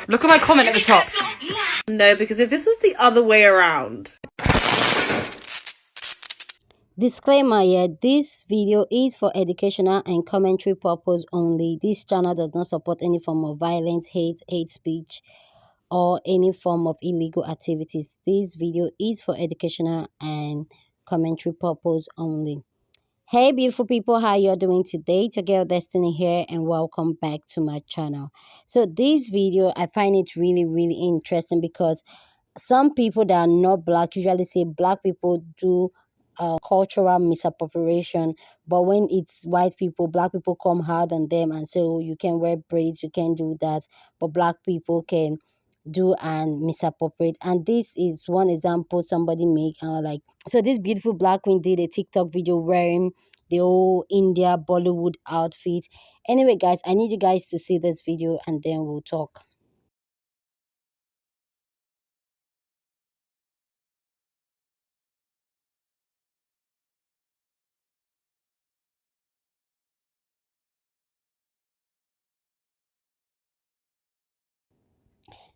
Look at my comment at the top. No, because if this was the other way around. Disclaimer here, this video is for educational and commentary purpose only. This channel does not support any form of violence, hate speech, or any form of illegal activities. This video is for educational and commentary purpose only. Hey beautiful people, how you're doing today? It's your girl Destiny here and welcome back to my channel. So this video, I find it really interesting because some people that are not black usually say black people do cultural misappropriation, but when it's white people, black people come hard on them and say, oh, you can wear braids, you can do that, but black people can do and misappropriate. And this is one example somebody make, and like, so this beautiful black queen did a TikTok video wearing the old India Bollywood outfit. Anyway guys, I need you guys to see this video and then we'll talk.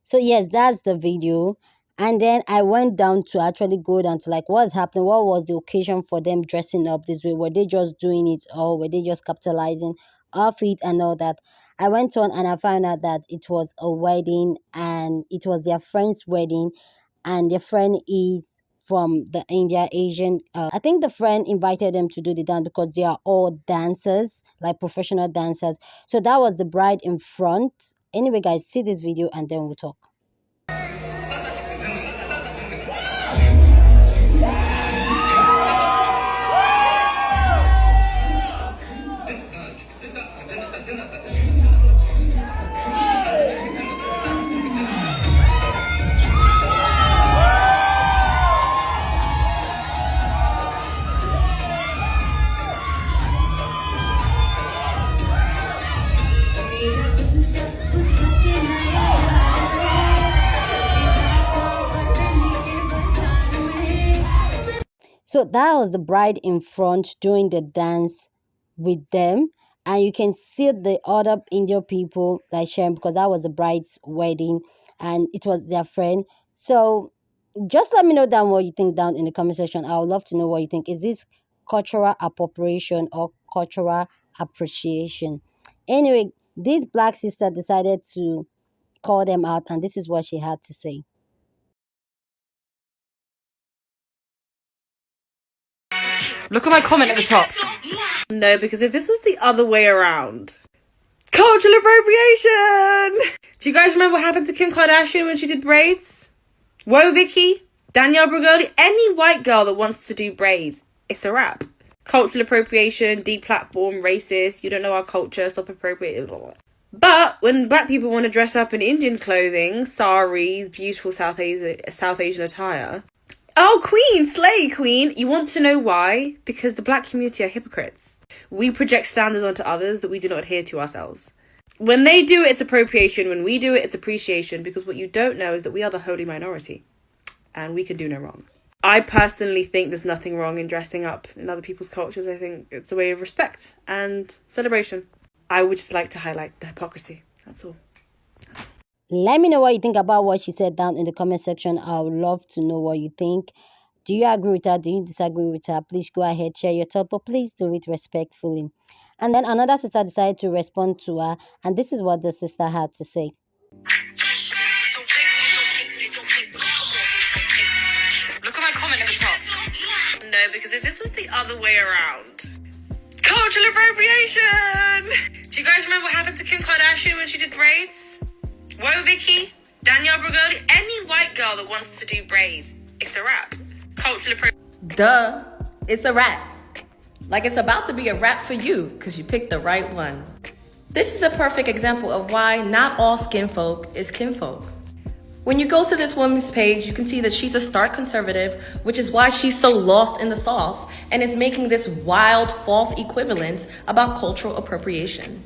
So yes, that's the video. And then I went down to actually go down to like what's happening, what was the occasion for them dressing up this way? Were they just doing it, or were they just capitalizing off it and all that? I went on and I found out that it was a wedding and it was their friend's wedding, and their friend is from the India Asian. I think the friend invited them to do the dance because they are all dancers, like professional dancers. So that was the bride in front. Anyway guys, see this video and then we'll talk. So that was the bride in front doing the dance with them. And you can see the other Indian people like sharing because that was the bride's wedding and it was their friend. So just let me know down what you think down in the comment section. I would love to know what you think. Is this cultural appropriation or cultural appreciation? Anyway, this black sister decided to call them out and this is what she had to say. Look at my comment at the top. No, because if this was the other way around. Cultural appropriation! Do you guys remember what happened to Kim Kardashian when she did braids? Whoa, Vicky, Danielle Bregoli, any white girl that wants to do braids, it's a wrap. Cultural appropriation, deplatform, racist, you don't know our culture, stop appropriating, blah, blah. But when black people want to dress up in Indian clothing, saris, beautiful South Asian attire, oh, queen, slay, queen. You want to know why? Because the black community are hypocrites. We project standards onto others that we do not adhere to ourselves. When they do it, it's appropriation. When we do it, it's appreciation. Because what you don't know is that we are the holy minority. And we can do no wrong. I personally think there's nothing wrong in dressing up in other people's cultures. I think it's a way of respect and celebration. I would just like to highlight the hypocrisy. That's all. Let me know what you think about what she said down in the comment section. I would love to know what you think. Do you agree with her? Do you disagree with her? Please go ahead, share your thought, but please do it respectfully. And then another sister decided to respond to her, and this is what the sister had to say. Look at my comment at the top. No, because if this was the other way around. Cultural appropriation! Do you guys remember what happened to Kim Kardashian when she did braids? Whoa, Vicky, Danielle Bregoli, any white girl that wants to do braids, it's a wrap. Cultural appropriation. Duh, it's a wrap. Like it's about to be a wrap for you because you picked the right one. This is a perfect example of why not all skin folk is kinfolk. When you go to this woman's page, you can see that she's a stark conservative, which is why she's so lost in the sauce and is making this wild false equivalence about cultural appropriation.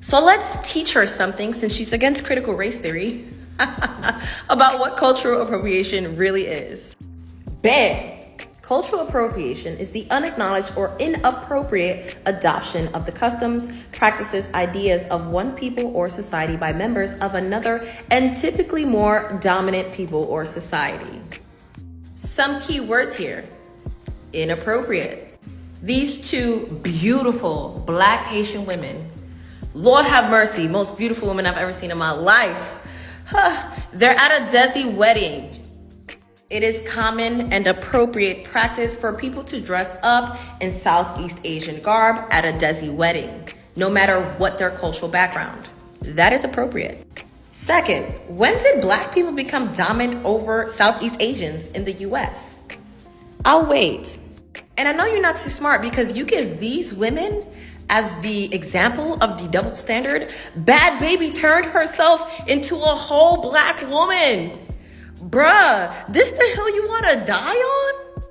So let's teach her something, since she's against critical race theory, about what cultural appropriation really is. Bet. Cultural appropriation is the unacknowledged or inappropriate adoption of the customs, practices, ideas of one people or society by members of another, and typically more dominant people or society. Some key words here. Inappropriate. These two beautiful Black Haitian women, Lord have mercy, most beautiful women I've ever seen in my life. They're at a Desi wedding. It is common and appropriate practice for people to dress up in Southeast Asian garb at a Desi wedding, no matter what their cultural background. That is appropriate. Second, when did Black people become dominant over Southeast Asians in the US? I'll wait. And I know you're not too smart because you give these women as the example of the double standard. Bad Baby turned herself into a whole Black woman. Bruh, this the hill you want to die on?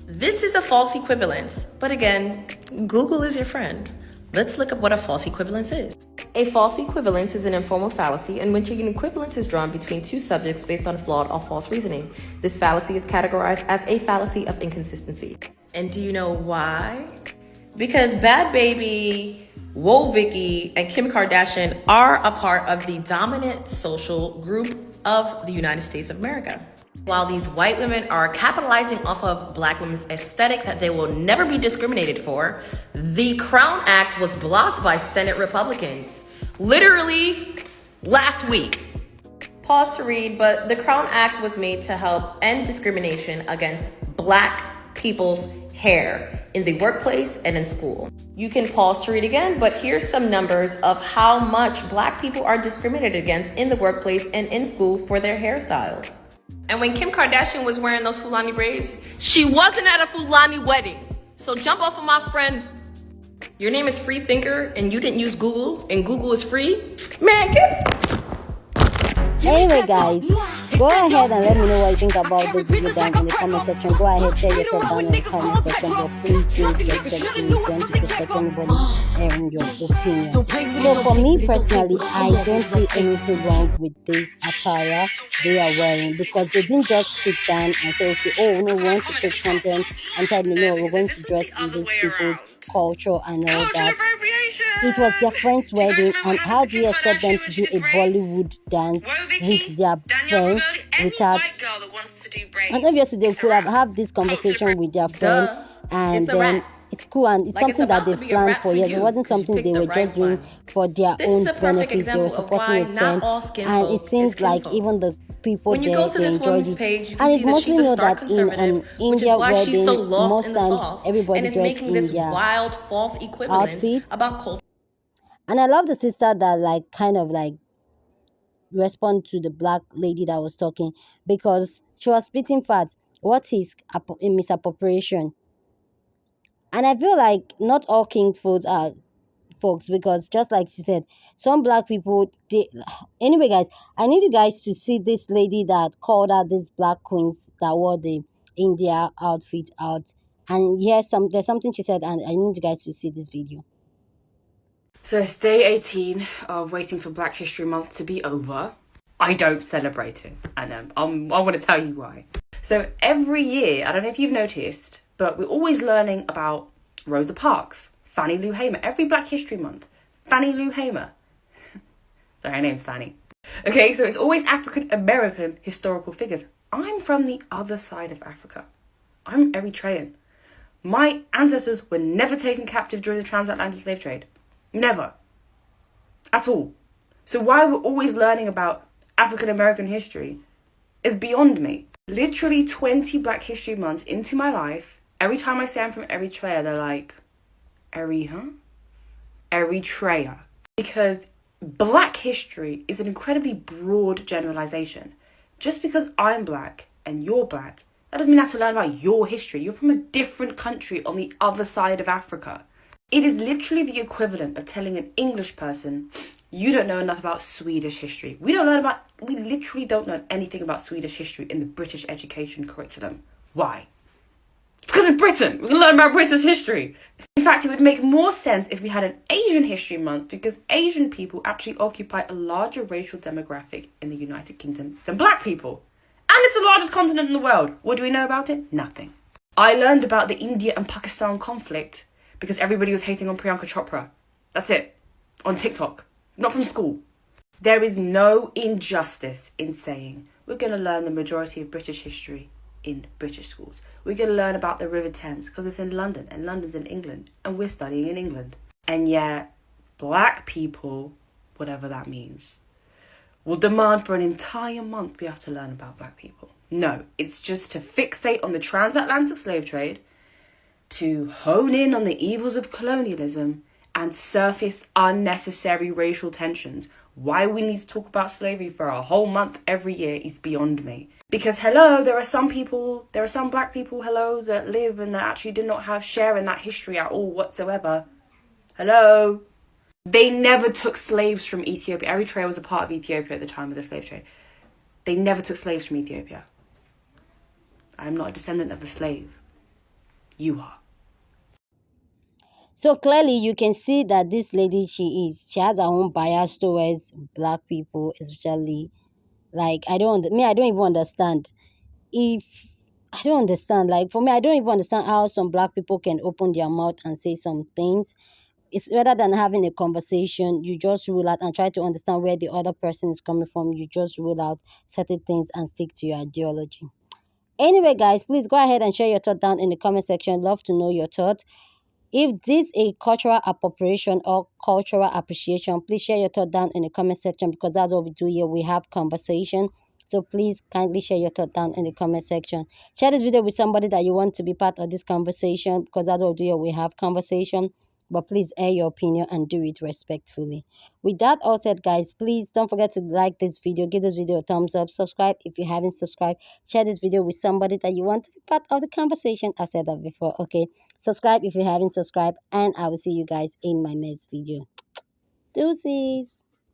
This is a false equivalence. But again, Google is your friend. Let's look up what a false equivalence is. A false equivalence is an informal fallacy in which an equivalence is drawn between two subjects based on flawed or false reasoning. This fallacy is categorized as a fallacy of inconsistency. And do you know why? Because Bad Baby, Whoa Vicky, and Kim Kardashian are a part of the dominant social group of the United States of America. While these white women are capitalizing off of Black women's aesthetic that they will never be discriminated for, the Crown Act was blocked by Senate Republicans. Literally last week. Pause to read, but the Crown Act was made to help end discrimination against Black people's hair in the workplace and in school. You can pause to read again, but here's some numbers of how much Black people are discriminated against in the workplace and in school for their hairstyles. And when Kim Kardashian was wearing those Fulani braids, she wasn't at a Fulani wedding. So jump off of my friends. Your name is Free Thinker and you didn't use Google and Google is free? Man, Anyway, guys, go ahead and let me know what you think about this video down in the comment section. Go ahead, share your thoughts down in the comment section, but please don't disrespect me. Don't disrespect anybody and your opinion. So for me personally, I don't see anything wrong with this attire they are wearing, because they didn't just sit down and say, okay, oh no, we want to take something and tell me, no, we're going to dress in these people's culture and all that. It was their friend's wedding, and how do you expect them to do a Bollywood dance with their friend without? And obviously they could have this conversation with their friend, and then it's cool, and it's something that they've planned for years. It wasn't something they were just doing for their own benefit. They were supporting a friend, and it seems like even the people there, they enjoyed it. And it's mostly know that in India wedding, most times everybody dressed in their wild false outfits. About culture. And I love the sister that kind of respond to the Black lady that was talking, because she was spitting facts. What is misappropriation? And I feel like not all King's folks are folks, because just like she said, some Black people, anyway guys, I need you guys to see this lady that called out these Black queens that wore the India outfit out, and there's something she said, and I need you guys to see this video. So it's day 18 of waiting for Black History Month to be over. I don't celebrate it, and I want to tell you why. So every year, I don't know if you've noticed, but we're always learning about Rosa Parks, Fannie Lou Hamer, every Black History Month. Fannie Lou Hamer. Sorry, her name's Fannie. Okay, so it's always African American historical figures. I'm from the other side of Africa. I'm Eritrean. My ancestors were never taken captive during the transatlantic slave trade. Never. At all. So why we're always learning about African American history is beyond me. Literally 20 Black History Months into my life, every time I say I'm from Eritrea, they're like, Eritrea. Because Black history is an incredibly broad generalization. Just because I'm Black and you're Black, that doesn't mean I have to learn about your history. You're from a different country on the other side of Africa. It is literally the equivalent of telling an English person, you don't know enough about Swedish history. We literally don't know anything about Swedish history in the British education curriculum. Why? Because it's Britain. We can learn about British history. In fact, it would make more sense if we had an Asian History Month, because Asian people actually occupy a larger racial demographic in the United Kingdom than Black people. And it's the largest continent in the world. What do we know about it? Nothing. I learned about the India and Pakistan conflict because everybody was hating on Priyanka Chopra. That's it. On TikTok. Not from school. There is no injustice in saying we're going to learn the majority of British history in British schools. We're going to learn about the River Thames because it's in London and London's in England and we're studying in England. And yet, black people, whatever that means, will demand for an entire month we have to learn about black people. No, it's just to fixate on the transatlantic slave trade, to hone in on the evils of colonialism, and surface unnecessary racial tensions. Why we need to talk about slavery for a whole month every year is beyond me. Because hello, there are some black people, hello, that live and that actually did not have share in that history at all whatsoever. Hello. They never took slaves from Ethiopia. Eritrea was a part of Ethiopia at the time of the slave trade. They never took slaves from Ethiopia. I'm not a descendant of a slave. You are. So clearly you can see that this lady, she has her own bias towards black people, especially. Like, I don't even understand. I don't understand. Like, for me, I don't even understand how some black people can open their mouth and say some things. It's rather than having a conversation, you just rule out and try to understand where the other person is coming from. You just rule out certain things and stick to your ideology. Anyway, guys, please go ahead and share your thought down in the comment section. Love to know your thought. If this a cultural appropriation or cultural appreciation, please share your thought down in the comment section, because that's what we do here. We have conversation. So please kindly share your thought down in the comment section. Share this video with somebody that you want to be part of this conversation, because that's what we do here. We have conversation. But please air your opinion and do it respectfully. With that all said, guys, please don't forget to like this video, give this video a thumbs up, subscribe if you haven't subscribed, share this video with somebody that you want to be part of the conversation. I've said that before, okay? Subscribe if you haven't subscribed, and I will see you guys in my next video. Deuces.